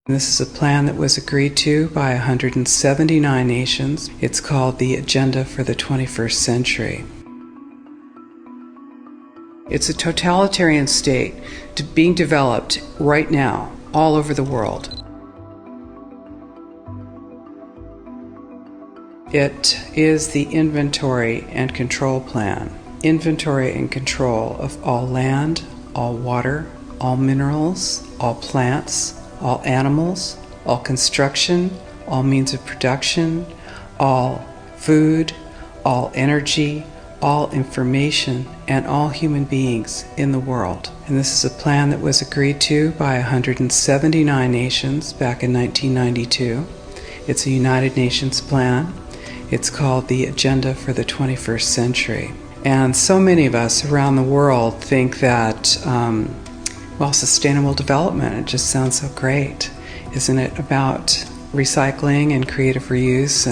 This is a plan that was agreed to by 179 nations. It's called the Agenda for the 21st Century. It's a totalitarian state being developed right now all over the world. It is the inventory and control plan. Inventory and control of all land, all water, all minerals, all plants, all animals, all construction, all means of production, all food, all energy, all information, and all human beings in the world. And this is a plan that was agreed to by 179 nations back in 1992. It's a United Nations plan. It's called the Agenda for the 21st Century. And so many of us around the world think that sustainable development, it just sounds so great. Isn't it about recycling and creative reuse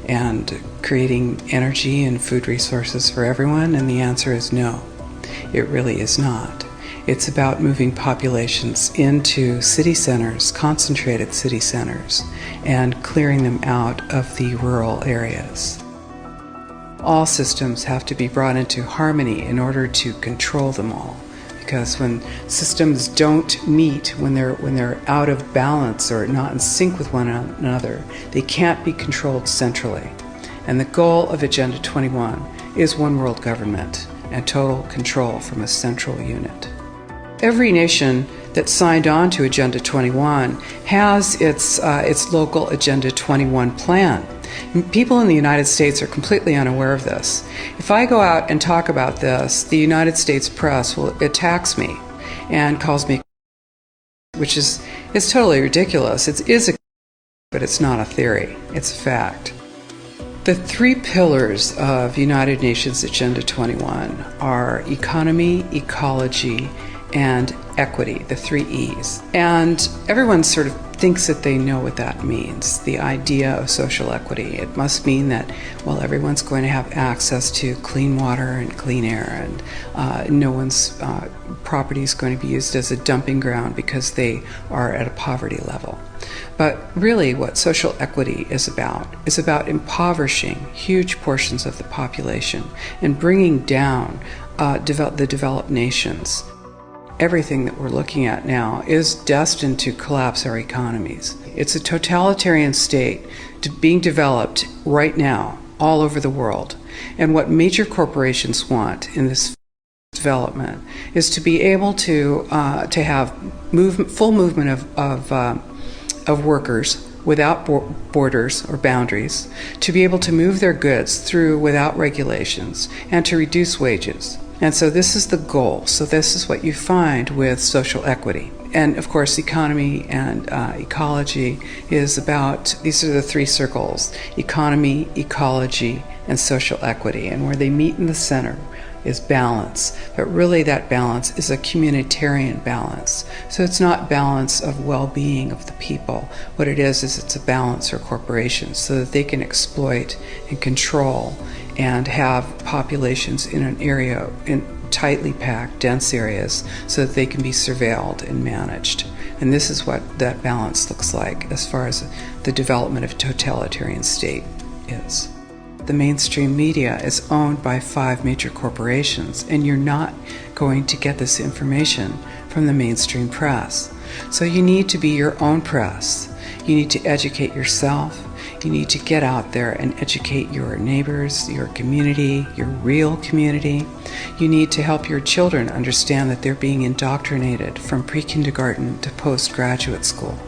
and creating energy and food resources for everyone? And the answer is no, it really is not. It's about moving populations into city centers, concentrated city centers, and clearing them out of the rural areas. All systems have to be brought into harmony in order to control them all. Because when systems don't meet, when they're out of balance or not in sync with one another, they can't be controlled centrally. And the goal of Agenda 21 is one world government and total control from a central unit. Every nation that signed on to Agenda 21 has its local Agenda 21 plan. People in the United States are completely unaware of this. If I go out and talk about this, the United States press attacks me and calls me, which is totally ridiculous. It is a, but it's not a theory. It's a fact. The three pillars of United Nations Agenda 21 are economy, ecology, and equity, the three E's. And everyone sort of thinks that they know what that means, the idea of social equity. It must mean that, everyone's going to have access to clean water and clean air, and no one's property is going to be used as a dumping ground because they are at a poverty level. But really what social equity is about impoverishing huge portions of the population and bringing down the developed nations. Everything that we're looking at now is destined to collapse our economies. It's a totalitarian state being developed right now all over the world. And what major corporations want in this development is to be able to have full movement of workers without borders or boundaries, to be able to move their goods through without regulations, and to reduce wages. And so this is the goal. So this is what you find with social equity. And of course, economy and ecology is about, these are the three circles: economy, ecology, and social equity. And where they meet in the center is balance. But really that balance is a communitarian balance. So it's not balance of well-being of the people. What it is it's a balance for corporations so that they can exploit and control and have populations in an area, in tightly packed, dense areas, so that they can be surveilled and managed. And this is what that balance looks like as far as the development of a totalitarian state is. The mainstream media is owned by 5 major corporations, and you're not going to get this information from the mainstream press. So you need to be your own press. You need to educate yourself. You need to get out there and educate your neighbors, your community, your real community. You need to help your children understand that they're being indoctrinated from pre-kindergarten to postgraduate school.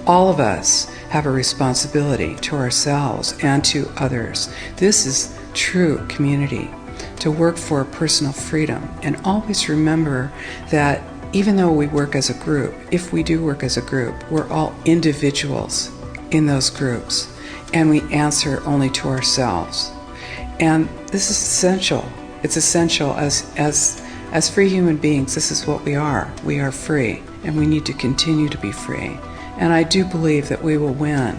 All of us have a responsibility to ourselves and to others. This is true community, to work for personal freedom. And always remember that even though we work as a group, if we do work as a group, we're all individuals in those groups, and we answer only to ourselves. And this is essential. It's essential as free human beings. This is what we are. We are free, and we need to continue to be free. And I do believe that we will win,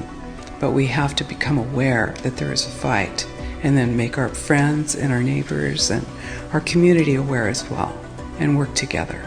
but we have to become aware that there is a fight, and then make our friends and our neighbors and our community aware as well, and work together.